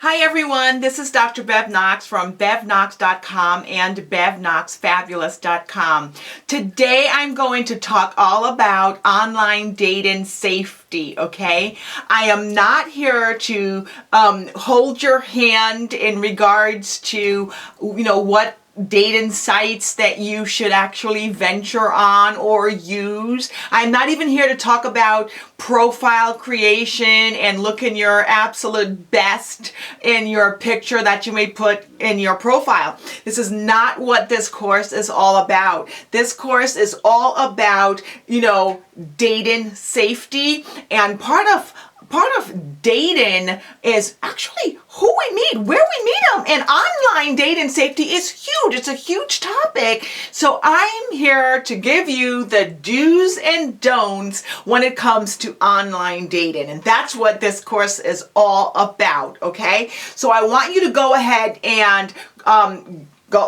Hi everyone, this is Dr. Bev Knox from bevknox.com and bevknoxfabulous.com. Today I'm going to talk all about online dating safety, okay? I am not here to hold your hand in regards to, what dating sites that you should actually venture on or use. I'm not even here to talk about profile creation and looking your absolute best in your picture that you may put in your profile. This is not what this course is all about. This course is all about, dating safety, and part of dating is actually who we meet, where we meet them, and online dating safety is huge. It's a huge topic. So I'm here to give you the do's and don'ts when it comes to online dating, and that's what this course is all about, okay? So I want you to go ahead and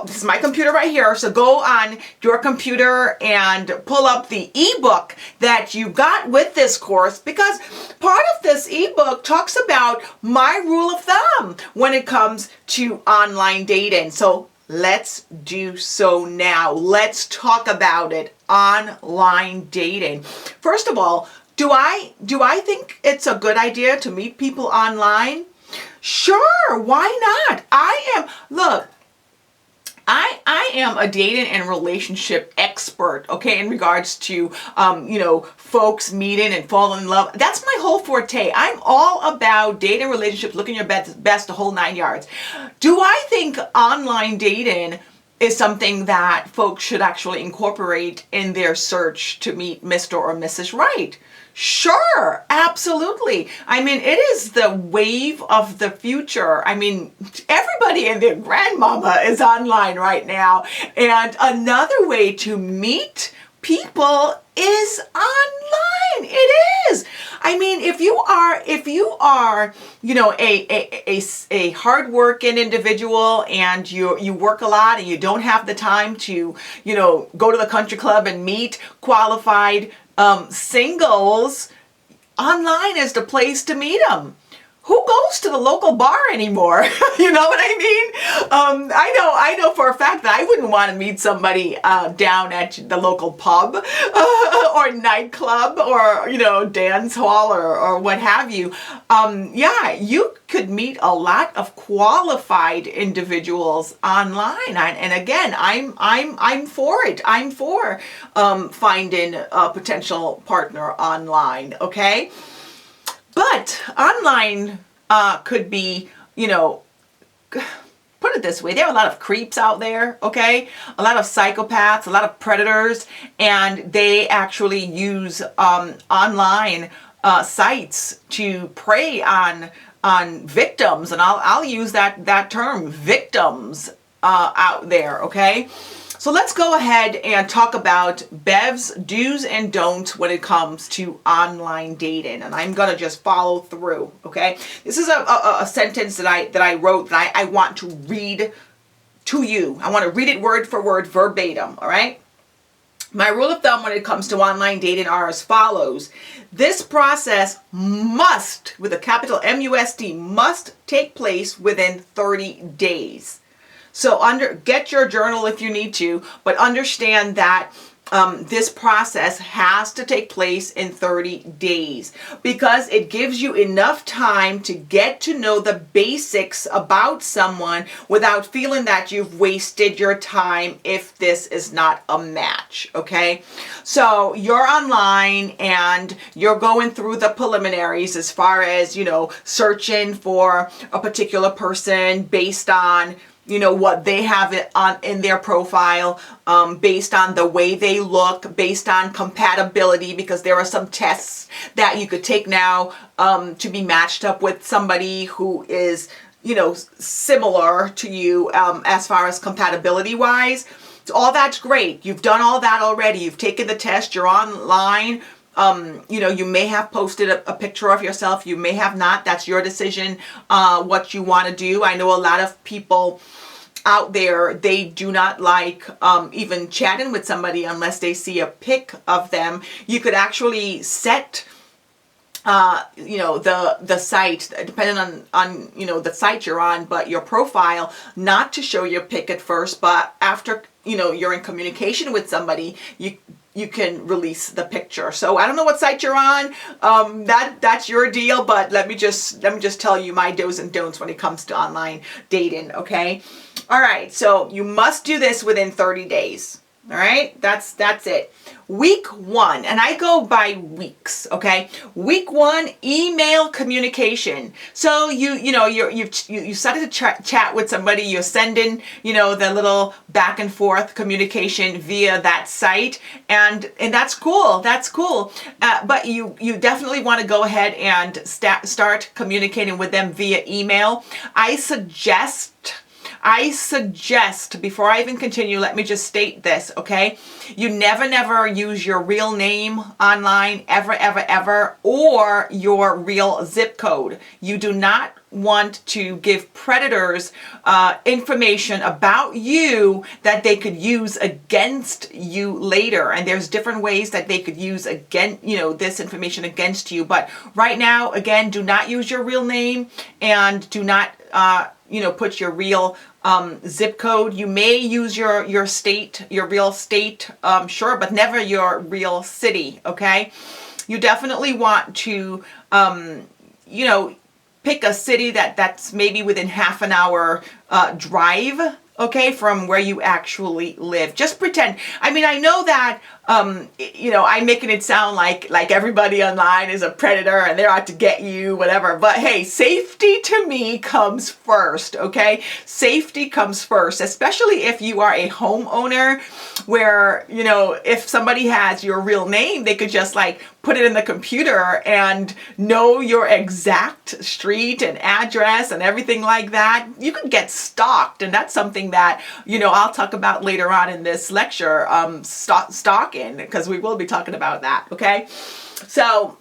this is my computer right here, so go on your computer and pull up the ebook that you got with this course, because part of this ebook talks about my rule of thumb when it comes to online dating. So let's do so now. Let's talk about it, online dating. First of all, do I think it's a good idea to meet people online? Sure, why not? I am a dating and relationship expert, okay, in regards to, folks meeting and falling in love. That's my whole forte. I'm all about dating, relationships, looking your best, the whole 9 yards. Do I think online dating is something that folks should actually incorporate in their search to meet Mr. or Mrs. Right? Sure, absolutely. I mean, it is the wave of the future. I mean, everybody and their grandmama is online right now. And another way to meet people is online. It is. I mean, if you are, a hardworking individual and you work a lot and you don't have the time to, go to the country club and meet qualified singles, online is the place to meet them. Who goes to the local bar anymore? You know what I mean? I know for a fact that I wouldn't want to meet somebody down at the local pub or nightclub or, dance hall or what have you. You could meet a lot of qualified individuals online. And again, I'm for it. I'm for finding a potential partner online, okay? But online could be, put it this way, there are a lot of creeps out there, okay? A lot of psychopaths, a lot of predators, and they actually use online sites to prey on victims, and I'll use that term, victims, out there, okay? So let's go ahead and talk about Bev's do's and don'ts when it comes to online dating. And I'm going to just follow through, okay? This is a sentence that I wrote that I want to read to you. I want to read it word for word, verbatim, all right? My rule of thumb when it comes to online dating are as follows. This process must, with a capital M-U-S-T, must take place within 30 days. So get your journal if you need to, but understand that this process has to take place in 30 days because it gives you enough time to get to know the basics about someone without feeling that you've wasted your time if this is not a match, okay? So you're online and you're going through the preliminaries as far as, searching for a particular person based on what they have in their profile, based on the way they look, based on compatibility, because there are some tests that you could take now to be matched up with somebody who is, similar to you as far as compatibility wise. So all that's great. You've done all that already. You've taken the test. You're online. You may have posted a picture of yourself. You may have not. That's your decision, what you want to do. I know a lot of people out there, they do not like even chatting with somebody unless they see a pic of them. You could actually set the site, depending on the site you're on, but your profile, not to show your pic at first, but after you're in communication with somebody, you can release the picture. So I don't know what site you're on. That's your deal, but let me just tell you my do's and don'ts when it comes to online dating. Okay. All right. So you must do this within 30 days. All right. That's it. Week 1, and I go by weeks, okay? Week 1, email communication. So you started to chat with somebody, you're sending, the little back and forth communication via that site, and that's cool. That's cool. But you definitely want to go ahead and start communicating with them via email. I suggest, before I even continue, let me just state this, okay? You never use your real name online, ever, or your real zip code. You do not want to give predators information about you that they could use against you later. And there's different ways that they could use this information against you. But right now, again, do not use your real name, and do not put your real zip code. You may use your real state, sure, but never your real city, okay? You definitely want to, pick a city that's maybe within half an hour drive, okay, from where you actually live. Just pretend. I mean, I know that, I'm making it sound like everybody online is a predator and they're out to get you, whatever. But hey, safety to me comes first, okay? Safety comes first, especially if you are a homeowner where, if somebody has your real name, they could just put it in the computer and know your exact street and address and everything like that. You could get stalked, and that's something that, I'll talk about later on in this lecture, stalking, because we will be talking about that, okay? So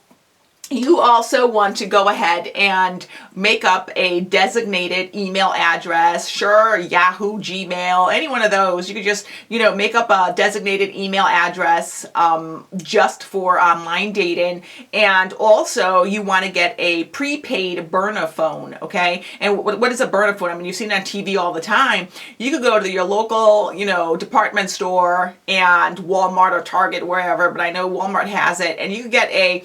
you also want to go ahead and make up a designated email address. Sure, Yahoo, Gmail, any one of those. You could just, make up a designated email address just for online dating. And also you want to get a prepaid burner phone, okay? And what is a burner phone? I mean, you've seen it on TV all the time. You could go to your local, department store and Walmart or Target, wherever, but I know Walmart has it. And you could get a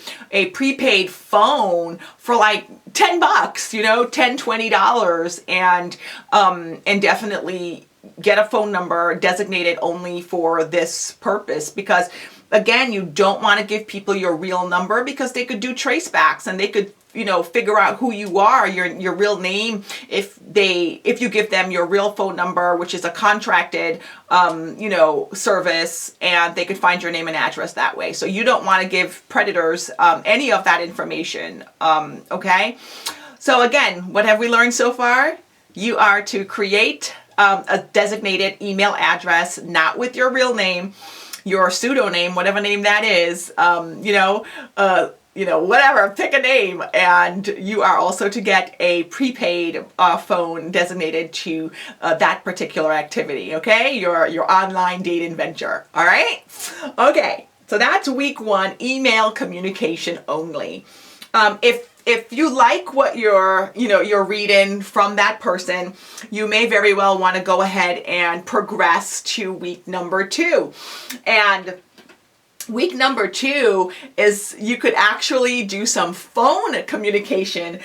prepaid phone for $10, $10-$20, and definitely get a phone number designated only for this purpose, because again, you don't want to give people your real number, because they could do tracebacks and they could figure out who you are, your real name, if you give them your real phone number, which is a contracted service, and they could find your name and address that way. So you don't want to give predators any of that information, okay? So again, what have we learned so far? You are to create a designated email address, not with your real name, your pseudonym, whatever name that is, whatever, pick a name. And you are also to get a prepaid phone designated to that particular activity, okay? Your online dating venture, all right? Okay, so that's week 1, email communication only. If you like what you're reading from that person, you may very well want to go ahead and progress to week number 2. And week number 2 is you could actually do some phone communication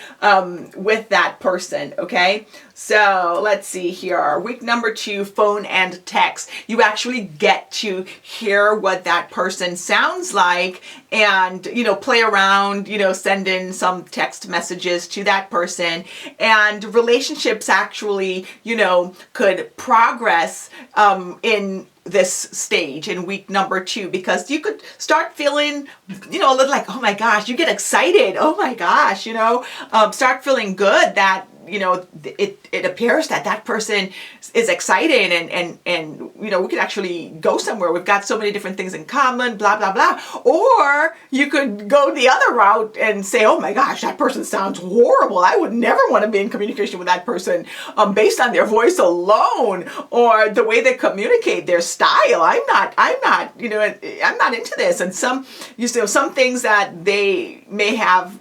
with that person, okay? So let's see here. Week number 2, phone and text. You actually get to hear what that person sounds like and, play around, send in some text messages to that person. And relationships actually, could progress in this stage in week number 2, because you could start feeling, a little like, oh my gosh, you get excited. Oh my gosh, start feeling good that it appears that that person is excited and we could actually go somewhere. We've got so many different things in common, blah, blah, blah. Or you could go the other route and say, oh my gosh, that person sounds horrible. I would never want to be in communication with that person based on their voice alone or the way they communicate, their style. I'm not into this. And some things that they may have,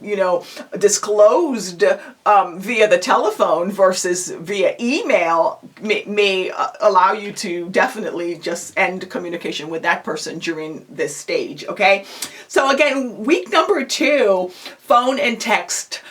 disclosed via the telephone versus via email may allow you to definitely just end communication with that person during this stage, okay? So again, week number 2, phone and text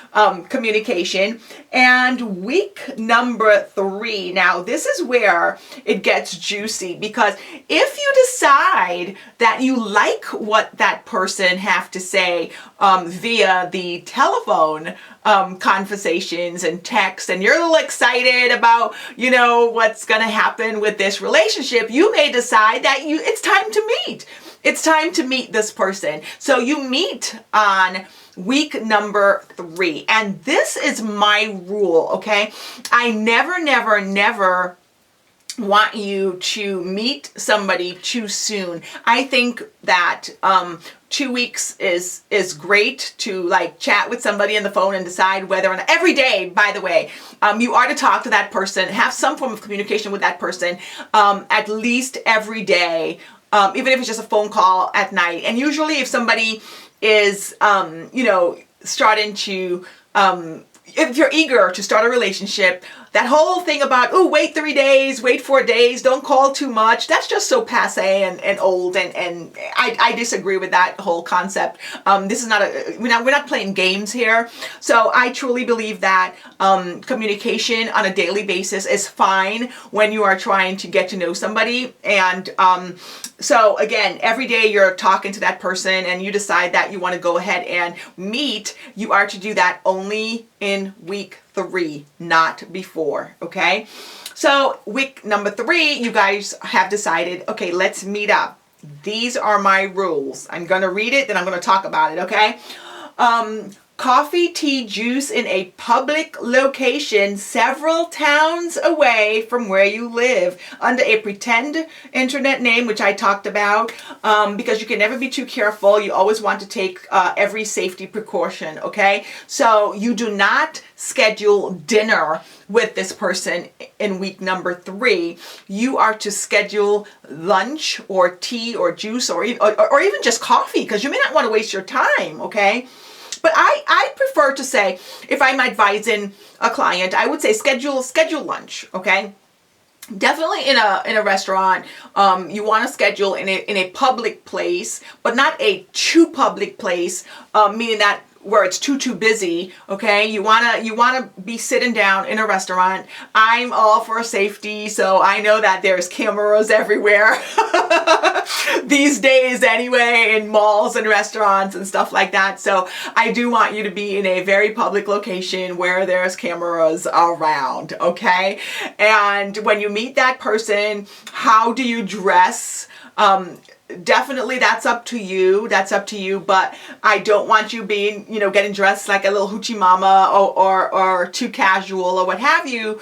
communication. And week number 3, now this is where it gets juicy, because if you decide that you like what that person have to say via the telephone conversations and text, and you're a little excited about, what's going to happen with this relationship, you may decide that it's time to meet. It's time to meet this person. So you meet on week number 3. And this is my rule, okay? I never want you to meet somebody too soon. I think that 2 weeks is great to chat with somebody on the phone and decide whether or not, every day, by the way, you are to talk to that person, have some form of communication with that person at least every day, even if it's just a phone call at night. And usually if somebody is, starting to, if you're eager to start a relationship, that whole thing about, wait 3 days, wait 4 days, don't call too much, that's just so passe and old, and I disagree with that whole concept. This is not we're not playing games here. So I truly believe that communication on a daily basis is fine when you are trying to get to know somebody. And so again, every day you're talking to that person and you decide that you want to go ahead and meet, you are to do that only in week 3, not before, okay? So week number 3, you guys have decided, okay, let's meet up. These are my rules. I'm going to read it, then I'm going to talk about it, okay? Coffee, tea, juice in a public location several towns away from where you live under a pretend internet name, which I talked about, because you can never be too careful. You always want to take every safety precaution, okay? So you do not schedule dinner with this person in week number 3. You are to schedule lunch or tea or juice or even just coffee, because you may not want to waste your time, okay? But I prefer to say, if I'm advising a client, I would say schedule lunch, okay? Definitely in a restaurant, you want to schedule in a public place, but not a too public place, meaning that where it's too busy, okay? You wanna be sitting down in a restaurant. I'm all for safety, so I know that there's cameras everywhere these days anyway, in malls and restaurants and stuff like that. So I do want you to be in a very public location where there's cameras around, okay? And when you meet that person, how do you dress? Definitely that's up to you. But I don't want you being, getting dressed like a little hoochie mama or too casual or what have you.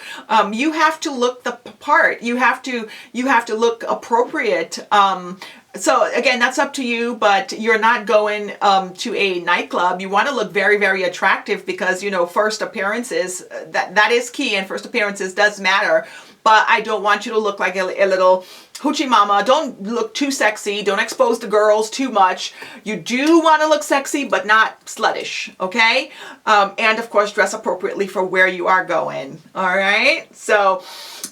You have to look the part. You have to look appropriate. So again, that's up to you, but you're not going to a nightclub. You want to look very, very attractive because, first appearances, that is key, and first appearances does matter. But I don't want you to look like a little hoochie mama. Don't look too sexy. Don't expose the girls too much. You do want to look sexy, but not sluttish, okay? And of course, dress appropriately for where you are going, all right? So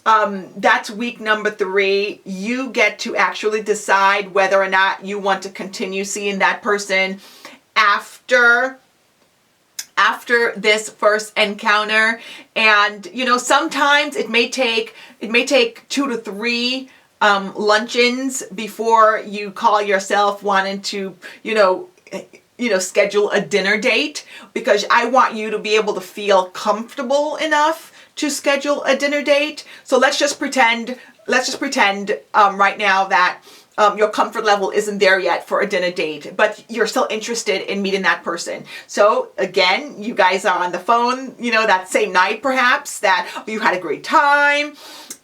that's week number 3. You get to actually decide whether or not you want to continue seeing that person after this first encounter. And sometimes it may take 2 to 3 luncheons before you call yourself wanting to schedule a dinner date, because I want you to be able to feel comfortable enough to schedule a dinner date. So let's just pretend right now that your comfort level isn't there yet for a dinner date, but you're still interested in meeting that person. So again, you guys are on the phone, that same night perhaps, that you had a great time,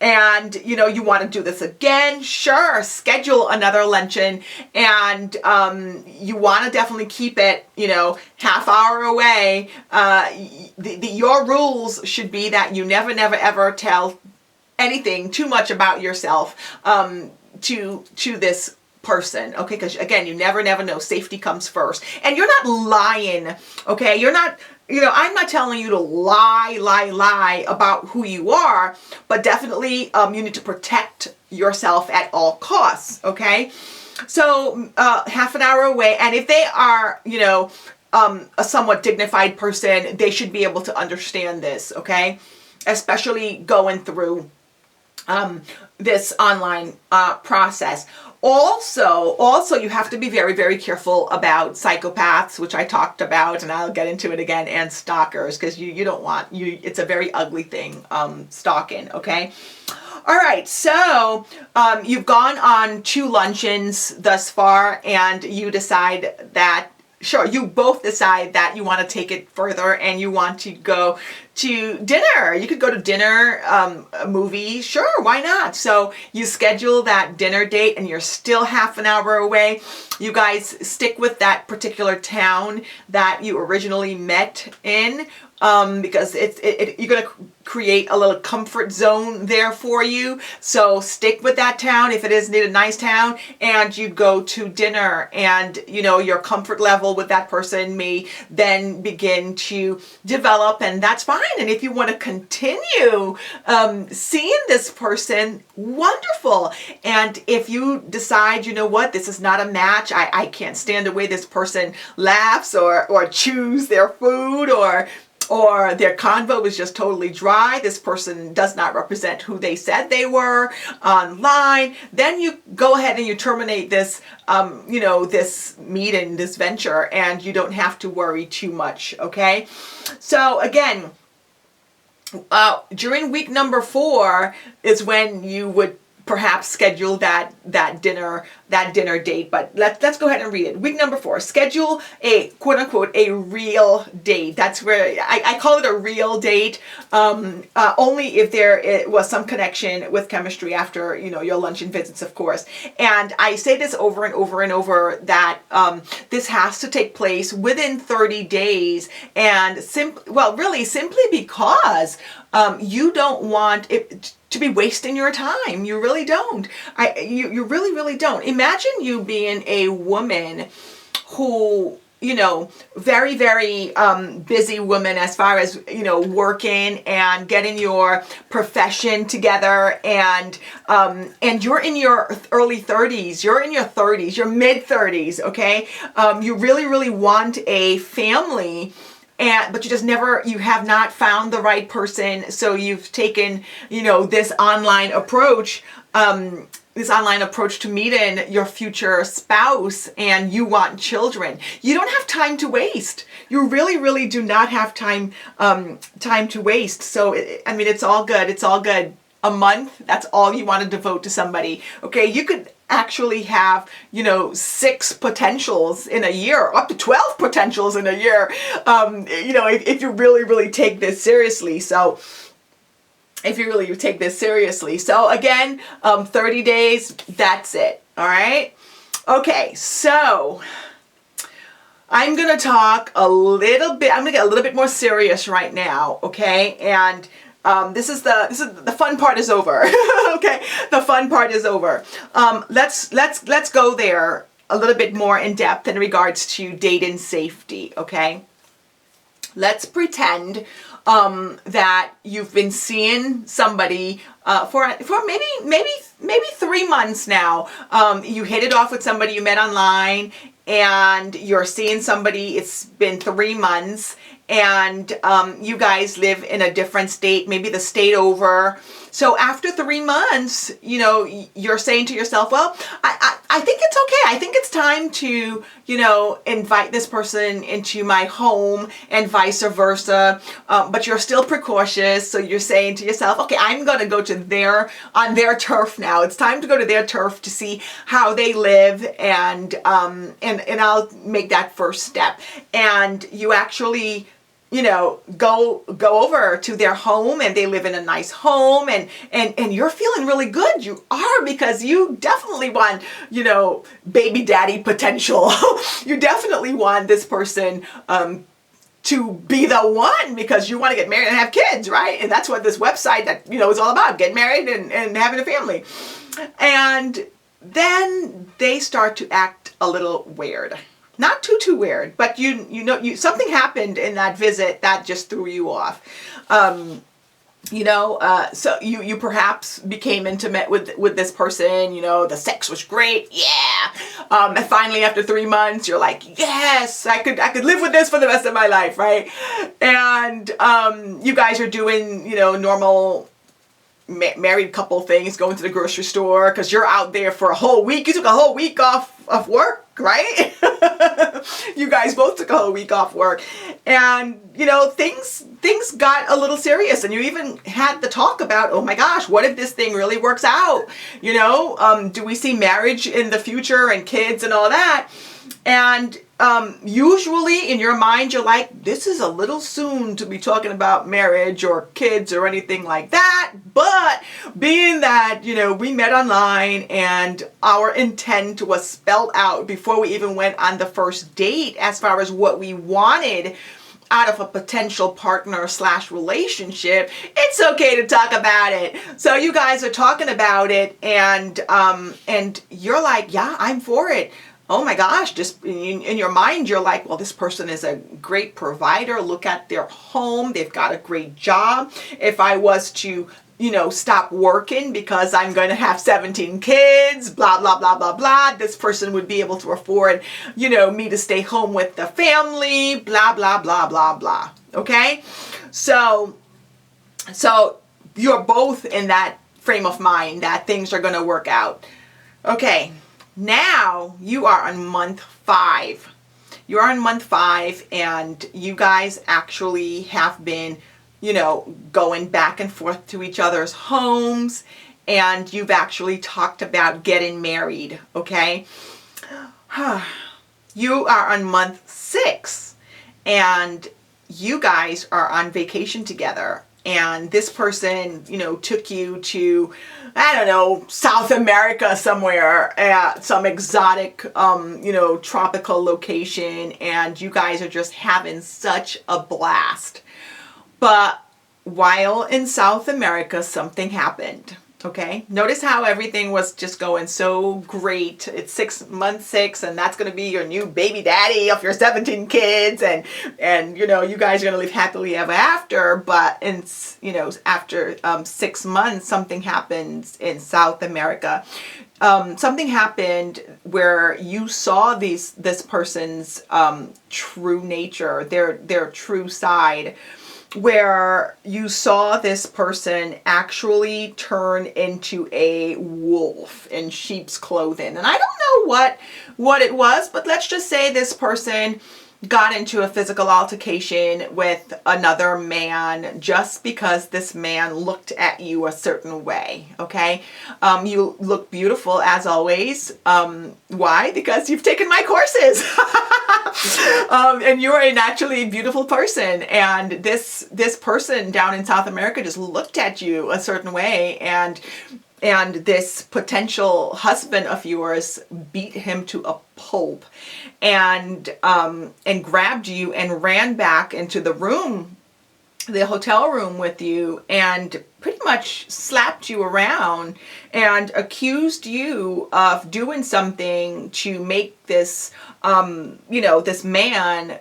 and you want to do this again. Sure, schedule another luncheon, and you want to definitely keep it half hour away. Your rules should be that you never ever tell anything too much about yourself to this person, okay? Because again, you never know. Safety comes first, and you're not lying, okay? You're not. I'm not telling you to lie about who you are, but definitely you need to protect yourself at all costs, okay? So half an hour away, and if they are, a somewhat dignified person, they should be able to understand this, okay? Especially going through this online process. Also, you have to be very careful about psychopaths, which I talked about, and I'll get into it again, and stalkers, because you don't want, it's a very ugly thing, stalking, okay? All right, so you've gone on 2 luncheons thus far, and you decide that, sure, you both decide that you want to take it further and you want to go to dinner. You could go to dinner, a movie, sure, why not? So you schedule that dinner date and you're still half an hour away. You guys stick with that particular town that you originally met in, because you're going to create a little comfort zone there for you. So stick with that town if it is a nice town, and you go to dinner, and your comfort level with that person may then begin to develop, and that's fine. And if you want to continue seeing this person, wonderful. And if you decide, this is not a match, I can't stand the way this person laughs or chews their food, or their convo is just totally dry, this person does not represent who they said they were online, then you go ahead and you terminate this, this meeting, this venture, and you don't have to worry too much, okay? So again, during week number 4 is when you would perhaps schedule that dinner date, but let's go ahead and read it. Week number 4, schedule a quote unquote a real date. That's where I call it a real date, only if there was some connection with chemistry after your luncheon visits, of course. And I say this over and over that this has to take place within 30 days, and simply because you don't want it to be wasting your time. You really don't. You really don't. Imagine you being a woman who, very busy woman as far as, working and getting your profession together, and you're in your early 30s, you're in your 30s, your mid 30s, okay? You really want a family, but you have not found the right person, so you've taken, this online approach to meeting your future spouse, and you want children. You don't have time to waste. You really do not have time to waste. So, it's all good. It's all good. A month, that's all you want to devote to somebody. Okay, you could actually have, 6 potentials in a year, up to 12 potentials in a year, if you really take this seriously. So you take this seriously. So again, 30 days, that's it. All right. Okay. So I'm going to talk a little bit, I'm going to get a little bit more serious right now. Okay. And this is the fun part is over. Okay, the fun part is over. Let's go there a little bit more in depth in regards to dating safety. Okay, let's pretend that you've been seeing somebody for maybe 3 months now. You hit it off with somebody you met online, and you're seeing somebody. It's been 3 months, and you guys live in a different state, maybe the state over. So after 3 months, you know, you're saying to yourself, well, I think it's okay. I think it's time to, you know, invite this person into my home and vice versa. But you're still precautious. So you're saying to yourself, okay, I'm going to go to on their turf now. It's time to go to their turf to see how they live, and I'll make that first step. And you actually, you know, go over to their home, and they live in a nice home, and you're feeling really good. You are, because you definitely want, you know, baby daddy potential. You definitely want this person to be the one, because you want to get married and have kids, right? And that's what this website that, you know, is all about, getting married and having a family. And then they start to act a little weird. Not too weird, but you know something happened in that visit that just threw you off. So you perhaps became intimate with this person. You know, the sex was great, yeah. And finally, after 3 months, you're like, yes, I could live with this for the rest of my life, right? And you guys are doing, you know, normal married couple things, going to the grocery store, because you're out there for a whole week. You took a whole week off of work, right? You guys both took a whole week off work, and you know, things got a little serious, and you even had the talk about, oh my gosh, what if this thing really works out? You know, do we see marriage in the future and kids and all that? And usually in your mind, you're like, this is a little soon to be talking about marriage or kids or anything like that. But being that, you know, we met online and our intent was spelled out before we even went on the first date as far as what we wanted out of a potential partner / relationship, it's okay to talk about it. So you guys are talking about it, and you're like, yeah, I'm for it. Oh my gosh, just in your mind, you're like, well, this person is a great provider. Look at their home. They've got a great job. If I was to, you know, stop working because I'm going to have 17 kids, blah, blah, blah, blah, blah, this person would be able to afford, you know, me to stay home with the family, blah, blah, blah, blah, blah. Okay? So you're both in that frame of mind that things are going to work out. Okay. Now you are on month 5. You're on month 5, and you guys actually have been, you know, going back and forth to each other's homes, and you've actually talked about getting married, okay? You are on month 6, and you guys are on vacation together. And this person, you know, took you to, I don't know, South America somewhere, some exotic, you know, tropical location. And you guys are just having such a blast. But while in South America, something happened. Okay, notice how everything was just going so great. It's month 6, and that's going to be your new baby daddy of your 17 kids, and you know, you guys are going to live happily ever after. But you know, after 6 months, something happens in South America. Something happened where you saw this person's true nature, their true side, where you saw this person actually turn into a wolf in sheep's clothing. And I don't know what it was, but let's just say this person got into a physical altercation with another man just because this man looked at you a certain way, okay? You look beautiful as always. Why? Because you've taken my courses. And you're a naturally beautiful person. And this person down in South America just looked at you a certain way, and this potential husband of yours beat him to a pulp, and grabbed you and ran back into the room, the hotel room with you, and pretty much slapped you around and accused you of doing something to make this, you know, this man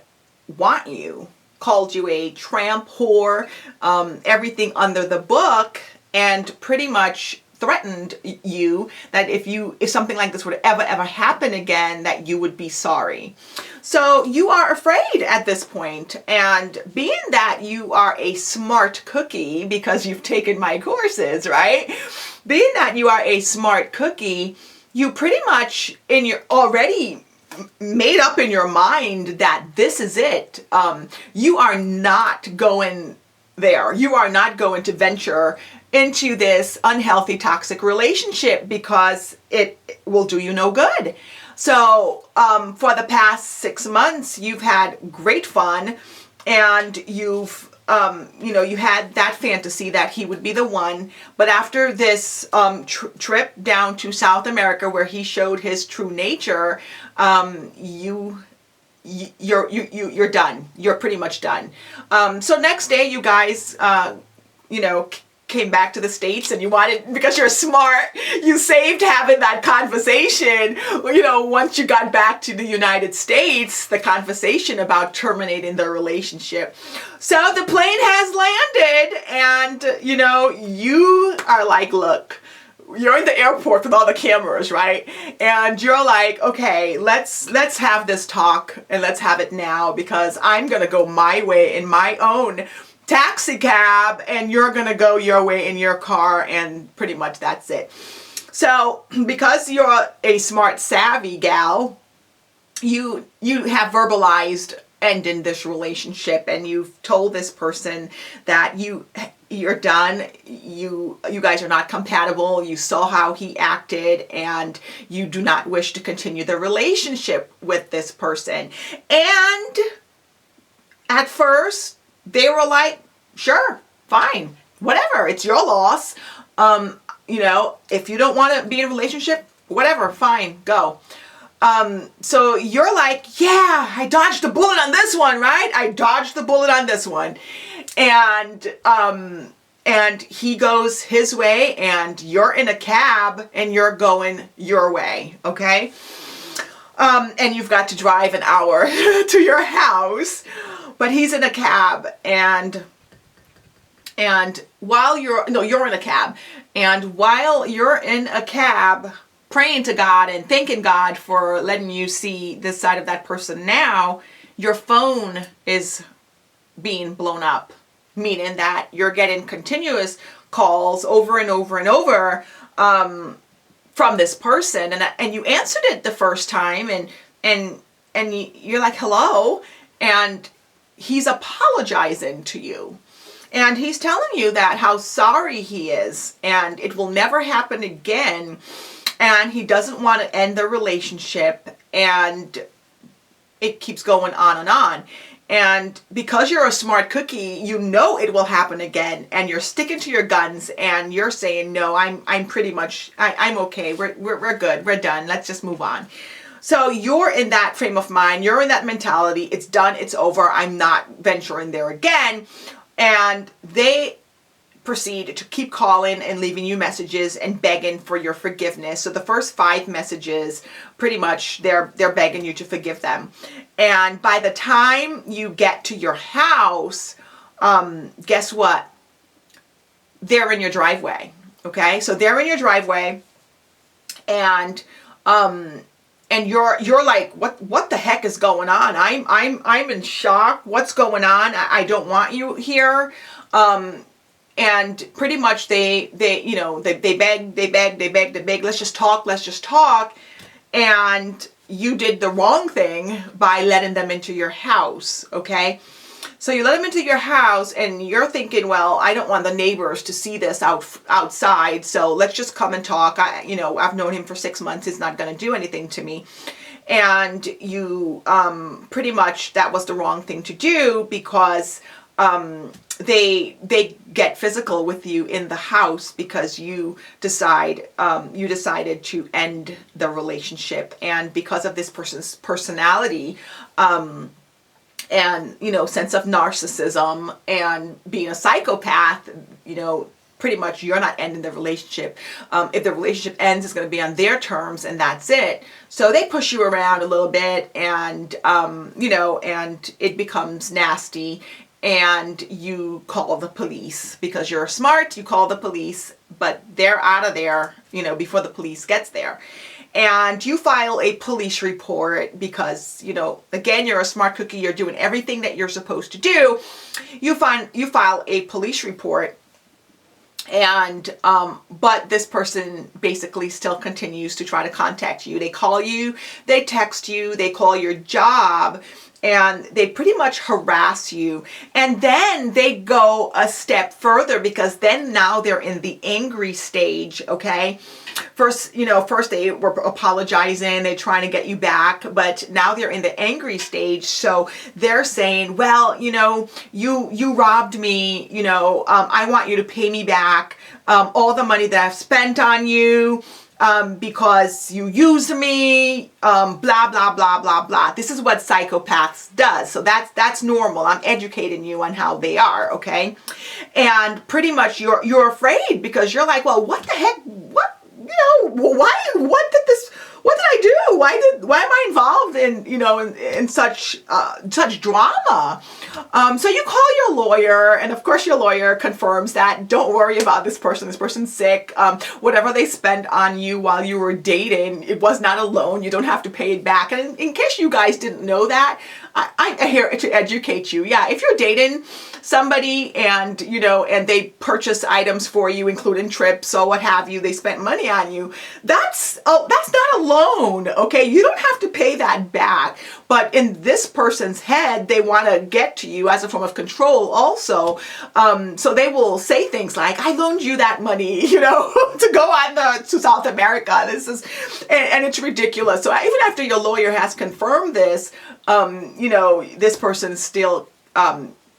want you. Called you a tramp whore, everything under the book, and pretty much threatened you that if something like this would ever happen again, that you would be sorry. So you are afraid at this point, and being that you are a smart cookie because you've taken my courses, right? Being that you are a smart cookie, you pretty much already made up in your mind that this is it. You are not going there. You are not going to venture into this unhealthy, toxic relationship because it will do you no good. So for the past 6 months, you've had great fun, and you've you had that fantasy that he would be the one. But after this trip down to South America, where he showed his true nature, you're done. You're pretty much done. So next day, you guys, came back to the States, and you wanted, because you're smart, you saved having that conversation, once you got back to the United States, the conversation about terminating the relationship. So the plane has landed, and, you are like, look, you're in the airport with all the cameras, right? And you're like, okay, let's have this talk, and let's have it now, because I'm going to go my way in my own taxi cab, and you're going to go your way in your car, and pretty much that's it. So because you're a smart, savvy gal, you have verbalized ending this relationship, and you've told this person that you're done. You guys are not compatible. You saw how he acted, and you do not wish to continue the relationship with this person. And at first, they were like, sure, fine, whatever, it's your loss. If you don't want to be in a relationship, whatever, fine, go. So you're like, yeah, I dodged the bullet on this one, right? I dodged the bullet on this one. And he goes his way, and you're in a cab, and you're going your way, okay? And you've got to drive an hour to your house. But he's in a cab, and while you're in a cab, and while you're in a cab praying to God and thanking God for letting you see this side of that person now, your phone is being blown up, meaning that you're getting continuous calls over and over and over from this person, and you answered it the first time, and you're like, hello, and he's apologizing to you, and he's telling you that how sorry he is, and it will never happen again, and he doesn't want to end the relationship, and it keeps going on and on. And because you're a smart cookie, it will happen again, and you're sticking to your guns, and you're saying, no, I'm pretty much, I'm okay, we're good, we're done, let's just move on. So you're in that frame of mind, you're in that mentality, it's done, it's over, I'm not venturing there again. And they proceed to keep calling and leaving you messages and begging for your forgiveness. So the first 5 messages, pretty much, they're begging you to forgive them. And by the time you get to your house, guess what? They're in your driveway, okay? So they're in your driveway, and you're like, what the heck is going on? I'm in shock. What's going on? I don't want you here. And pretty much they beg. Let's just talk. And you did the wrong thing by letting them into your house. Okay. So you let them into your house, and you're thinking, well, I don't want the neighbors to see this outside, so let's just come and talk. I've known him for 6 months. It's not going to do anything to me. And you, pretty much, that was the wrong thing to do, because they get physical with you in the house because you decided to end the relationship, and because of this person's personality, and sense of narcissism and being a psychopath, pretty much you're not ending the relationship. If the relationship ends, it's going to be on their terms, and that's it. So they push you around a little bit, and and it becomes nasty, and you call the police because you're smart. You call the police, but they're out of there, before the police gets there. And you file a police report because, again, you're a smart cookie. You're doing everything that you're supposed to do. You file a police report. And, but this person basically still continues to try to contact you. They call you, they text you, they call your job, and they pretty much harass you. And then they go a step further because then now they're in the angry stage, okay? First they were apologizing, they're trying to get you back, but now they're in the angry stage. So they're saying, well, you robbed me, I want you to pay me back all the money that I've spent on you. Because you used me, blah, blah, blah, blah, blah. This is what psychopaths does. So that's normal. I'm educating you on how they are, okay? And pretty much you're afraid because you're like, well, what the heck? What did I do? Why am I involved in such drama? So you call your lawyer, and of course your lawyer confirms that don't worry about this person. This person's sick. Whatever they spent on you while you were dating, it was not a loan. You don't have to pay it back. And in case you guys didn't know that, I'm here to educate you. Yeah, if you're dating somebody and they purchase items for you, including trips or what have you, they spent money on you, that's not a loan, okay? You don't have to pay that back. But in this person's head, they want to get to you as a form of control also. So they will say things like, I loaned you that money, to go to South America. And it's ridiculous. So even after your lawyer has confirmed this, this person still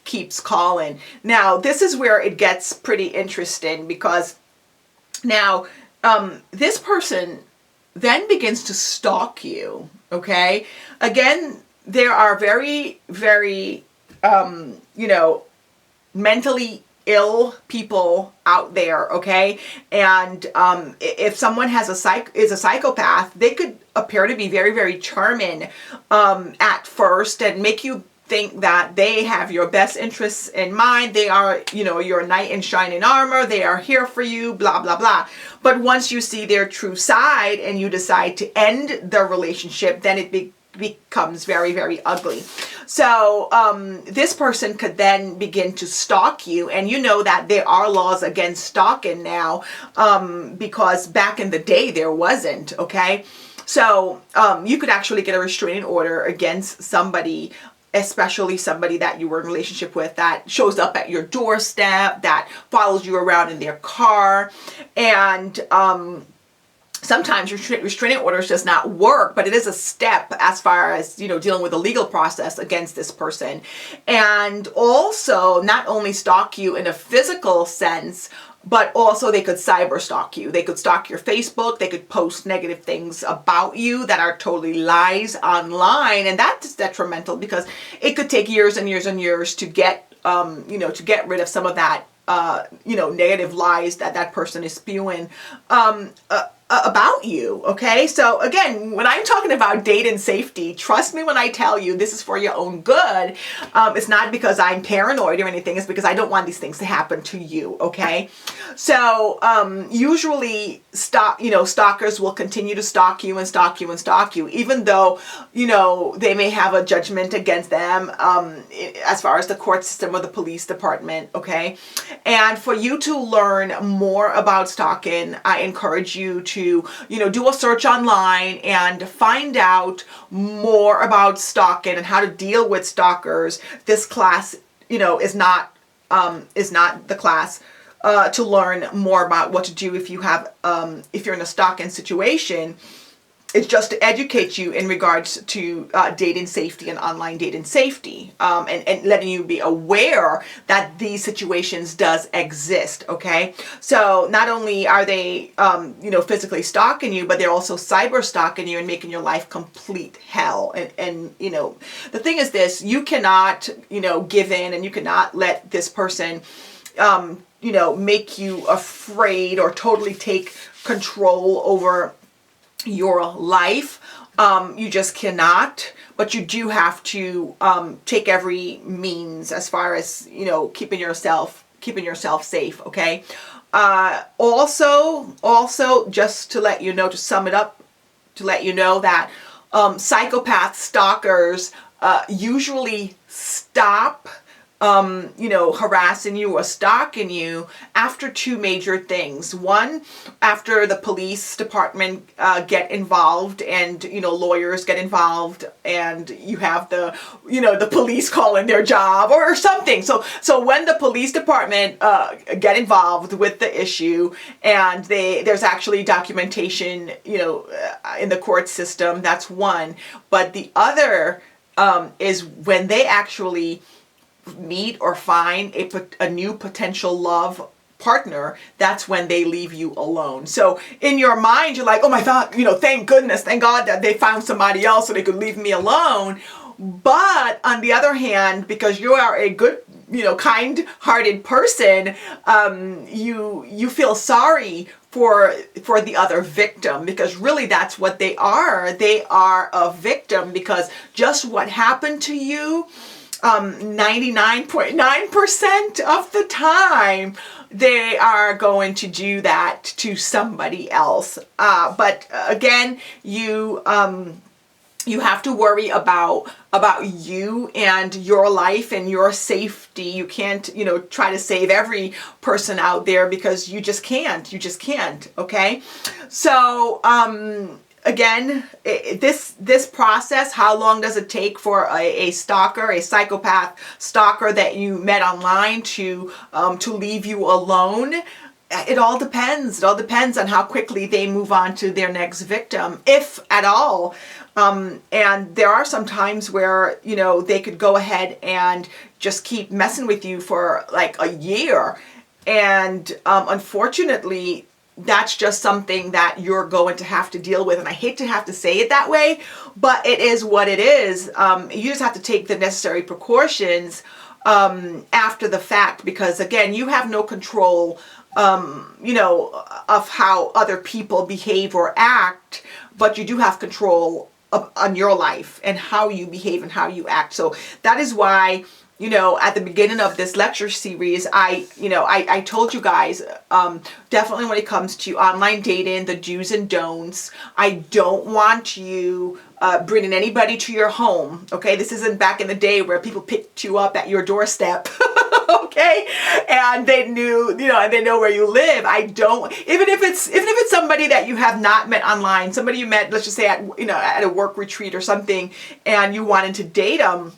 keeps calling. Now, this is where it gets pretty interesting because now this person then begins to stalk you, okay? Again, there are very, very, mentally ill people out there, okay? And if someone is a psychopath, they could appear to be very, very charming at first and make you think that they have your best interests in mind. They are, your knight in shining armor. They are here for you, blah, blah, blah. But once you see their true side and you decide to end the relationship, then it becomes very, very ugly. So this person could then begin to stalk you, and you know that there are laws against stalking now because back in the day there wasn't, okay? So you could actually get a restraining order against somebody, especially somebody that you were in a relationship with, that shows up at your doorstep, that follows you around in their car. And sometimes restraining orders does not work, but it is a step as far as, dealing with the legal process against this person. And also not only stalk you in a physical sense, but also they could cyber stalk you. They could stalk your Facebook. They could post negative things about you that are totally lies online. And that's detrimental because it could take years and years and years to get, to get rid of some of that, negative lies that person is spewing about you, okay? So again, when I'm talking about dating safety, trust me when I tell you this is for your own good. It's not because I'm paranoid or anything. It's because I don't want these things to happen to you, okay? So usually stalkers will continue to stalk you and stalk you and stalk you, even though, they may have a judgment against them as far as the court system or the police department, okay? And for you to learn more about stalking, I encourage you to, do a search online and find out more about stalking and how to deal with stalkers. This class, is not the class to learn more about what to do if you have, if you're in a stalking situation. It's just to educate you in regards to dating safety and online dating safety, and letting you be aware that these situations does exist, okay? So not only are they, physically stalking you, but they're also cyber stalking you and making your life complete hell. And the thing is this, you cannot, give in, and you cannot let this person, make you afraid or totally take control over your life. You just cannot, but you do have to take every means as far as, you know, keeping yourself safe. Okay. Also, just to let you know, to sum it up, to let you know that psychopath stalkers usually stop you know, harassing you or stalking you after two major things. One, after the police department get involved, and, you know, lawyers get involved, and you have the, you know, the police calling their job or something. So when the police department get involved with the issue, and there's actually documentation, you know, in the court system, that's one. But the other is when they actually meet or find a new potential love partner. That's when they leave you alone. So in your mind, you're like, oh my God, you know, thank goodness, thank God that they found somebody else so they could leave me alone. But on the other hand, because you are a good, you know, kind-hearted person, you feel sorry for the other victim, because really that's what they are. They are a victim, because just what happened to you, 99.9% of the time, they are going to do that to somebody else. But again, you have to worry about you and your life and your safety. You can't, you know, try to save every person out there, because you just can't. You just can't. Okay. So, again, this process, how long does it take for a stalker, a psychopath stalker that you met online to leave you alone? It all depends. It all depends on how quickly they move on to their next victim, if at all. And there are some times where, you know, they could go ahead and just keep messing with you for like a year. And unfortunately, that's just something that you're going to have to deal with. And I hate to have to say it that way, but it is what it is. You just have to take the necessary precautions after the fact, because again, you have no control, you know, of how other people behave or act, but you do have control on your life and how you behave and how you act. So that is why, you know, at the beginning of this lecture series, I told you guys, definitely when it comes to online dating, the do's and don'ts. I don't want you bringing anybody to your home. Okay, this isn't back in the day where people picked you up at your doorstep. Okay, and they knew, you know, and they know where you live. I don't, even if it's somebody that you have not met online, somebody you met, let's just say at, you know, at a work retreat or something, and you wanted to date them.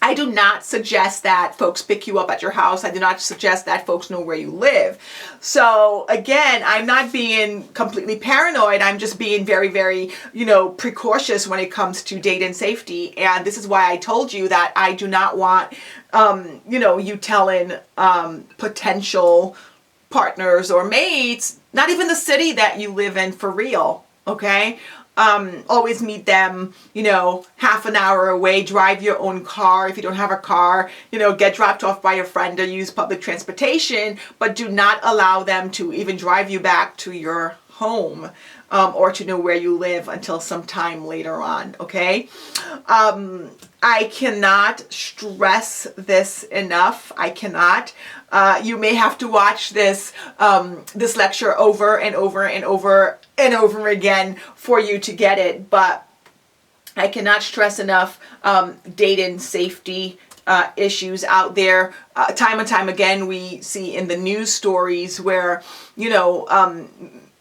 I do not suggest that folks pick you up at your house. I do not suggest that folks know where you live. So again, I'm not being completely paranoid. I'm just being very, very, you know, precautious when it comes to dating safety. And this is why I told you that I do not want, you know, you telling potential partners or mates, not even the city that you live in for real, okay? Always meet them, you know, half an hour away, drive your own car. If you don't have a car, you know, get dropped off by a friend or use public transportation, but do not allow them to even drive you back to your home, or to know where you live until some time later on, okay? I cannot stress this enough. I cannot. You may have to watch this this lecture over and over and over and over again for you to get it, but I cannot stress enough dating safety issues out there. Time and time again, we see in the news stories where, you know,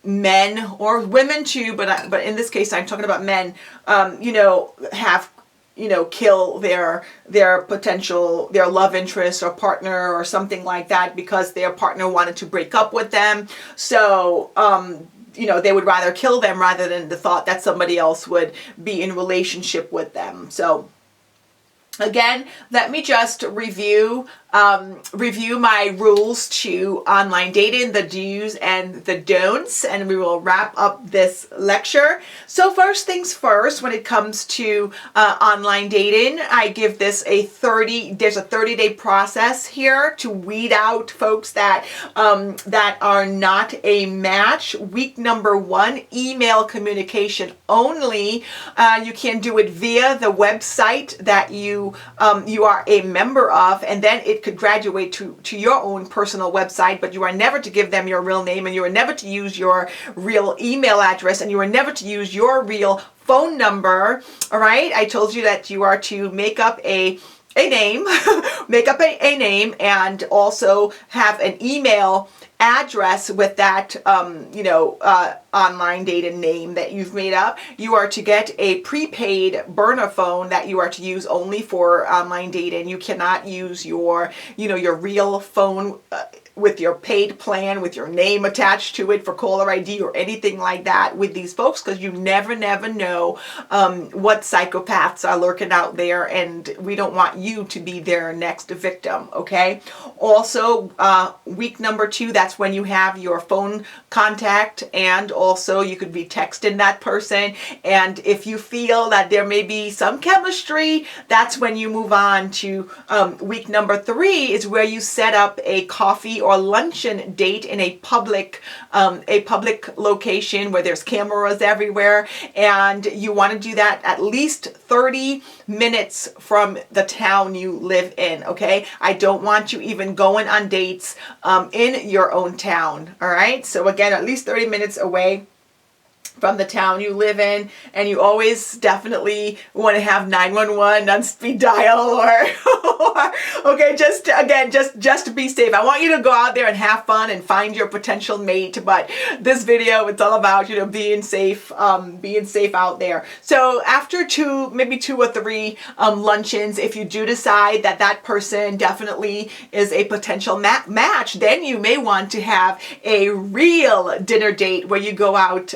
men or women too, but in this case, I'm talking about men, you know, have, you know, kill their potential, their love interest or partner or something like that because their partner wanted to break up with them. So, you know, they would rather kill them rather than the thought that somebody else would be in relationship with them. So again, let me just review review my rules to online dating, the do's and the don'ts, and we will wrap up this lecture. So first things first, when it comes to online dating, I give this there's a 30-day process here to weed out folks that are not a match. Week number 1, email communication only. You can do it via the website that you are a member of, and then it could graduate to your own personal website, but you are never to give them your real name, and you are never to use your real email address, and you are never to use your real phone number. All right, I told you that you are to make up a name, make up a name, and also have an email address with that online dating name that you've made up. You are to get a prepaid burner phone that you are to use only for online dating. You cannot use your real phone with your paid plan, with your name attached to it for caller ID or anything like that with these folks, because you never know what psychopaths are lurking out there, and we don't want you to be their next victim, okay? Also, week number 2, that's when you have your phone contact, and also you could be texting that person, and if you feel that there may be some chemistry, that's when you move on to week number 3, is where you set up a coffee or luncheon date in a public location where there's cameras everywhere, and you want to do that at least 30 minutes from the town you live in, okay? I don't want you even going on dates in your own town, all right? So again, at least 30 minutes away from the town you live in, and you always definitely want to have 911 on speed dial, or okay, just to be safe. I want you to go out there and have fun and find your potential mate, but this video, it's all about being safe out there. So after maybe 2 or 3 luncheons, if you do decide that that person definitely is a potential match, then you may want to have a real dinner date where you go out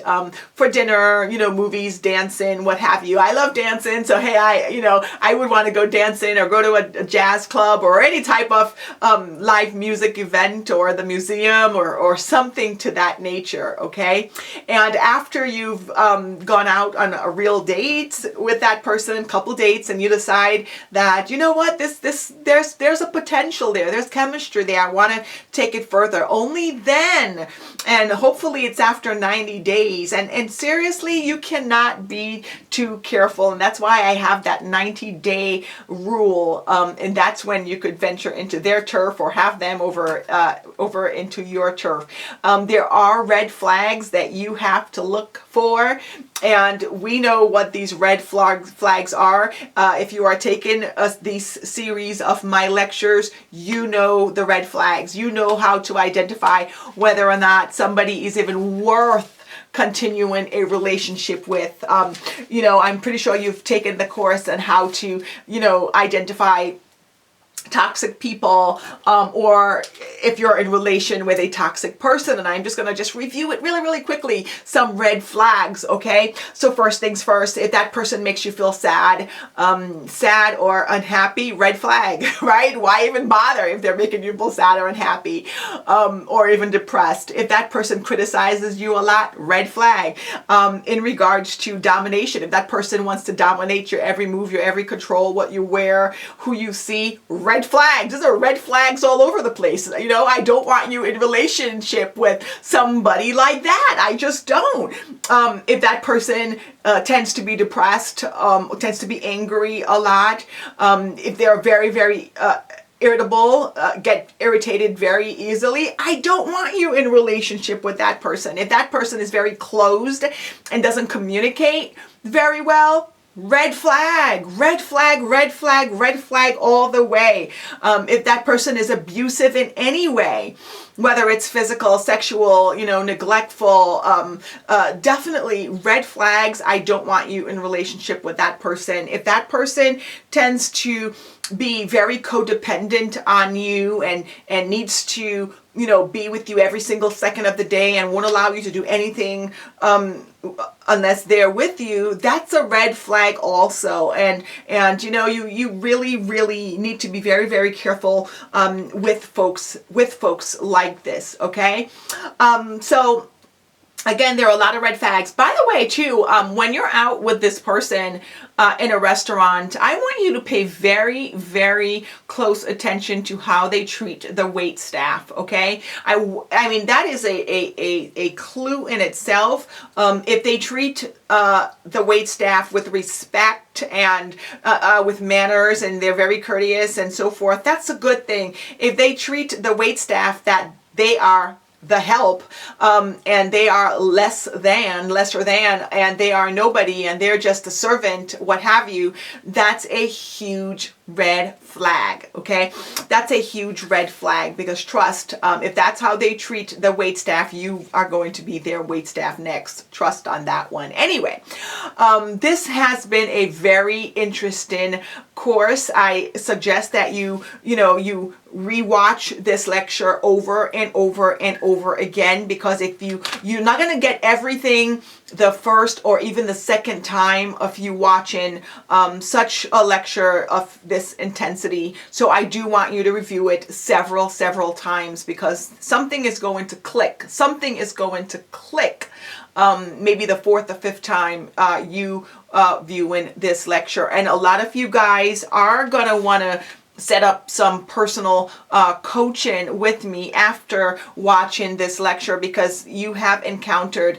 for dinner, movies, dancing, what have you. I love dancing, so hey, I would want to go dancing or go to a jazz club or any type of live music event, or the museum, or something to that nature, okay? And after you've gone out on a real date with that person, couple dates, and you decide that, you know what, there's a potential there, there's chemistry there, I want to take it further, only then, and hopefully it's after 90 days, and seriously, you cannot be too careful, and that's why I have that 90-day rule, and that's when you could venture into their turf or have them over into your turf. There are red flags that you have to look for, and we know what these red flags are. If you are taking these series of my lectures, you know the red flags. You know how to identify whether or not somebody is even worth continuing a relationship with. I'm pretty sure you've taken the course on how to, identify toxic people, or if you're in relation with a toxic person, and I'm just going to review it really quickly, some red flags, okay? So first things first, if that person makes you feel sad or unhappy, red flag, right? Why even bother if they're making you feel sad or unhappy, or even depressed? If that person criticizes you a lot, red flag. In regards to domination, if that person wants to dominate your every move, your every control, what you wear, who you see, red flags. These are red flags all over the place. I don't want you in relationship with somebody like that. I just don't. If that person tends to be depressed, tends to be angry a lot, if they're very irritable, get irritated very easily, I don't want you in relationship with that person. If that person is very closed and doesn't communicate very well, red flag, red flag, red flag, red flag all the way. If that person is abusive in any way, whether it's physical, sexual, neglectful, definitely red flags. I don't want you in relationship with that person. If that person tends to be very codependent on you and needs to, be with you every single second of the day and won't allow you to do anything unless they're with you, that's a red flag also. And you really need to be very, very careful with folks like this. Okay, so. Again, there are a lot of red flags. By the way, too, when you're out with this person in a restaurant, I want you to pay very, very close attention to how they treat the wait staff, okay? I mean, that is a clue in itself. If they treat the wait staff with respect and with manners, and they're very courteous and so forth, that's a good thing. If they treat the wait staff that they are the help, and they are lesser than, and they are nobody, and they're just a servant, what have you, that's a huge red flag, okay? That's a huge red flag, because trust, if that's how they treat the wait staff, you are going to be their wait staff next. Trust on that one. Anyway, this has been a very interesting course. I suggest that you rewatch this lecture over and over and over again, because if you're not going to get everything the first or even the second time of you watching such a lecture of this intensity. So I do want you to review it several times, because something is going to click. Something is going to click. Maybe the fourth or fifth time you viewing this lecture. And a lot of you guys are going to want to set up some personal coaching with me after watching this lecture, because you have encountered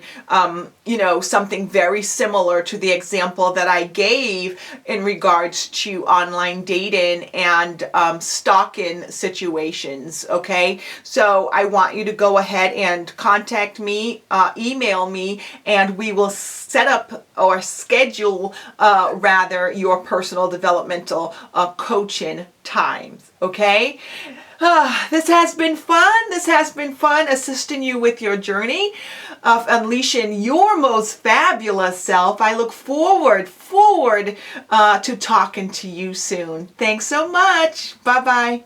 something very similar to the example that I gave in regards to online dating and stalking situations. Okay, so I want you to go ahead and contact me, email me, and we will set up or schedule rather your personal developmental coaching times. Okay, this has been fun. This has been fun assisting you with your journey of unleashing your most fabulous self. I look forward to talking to you soon. Thanks so much. Bye-bye.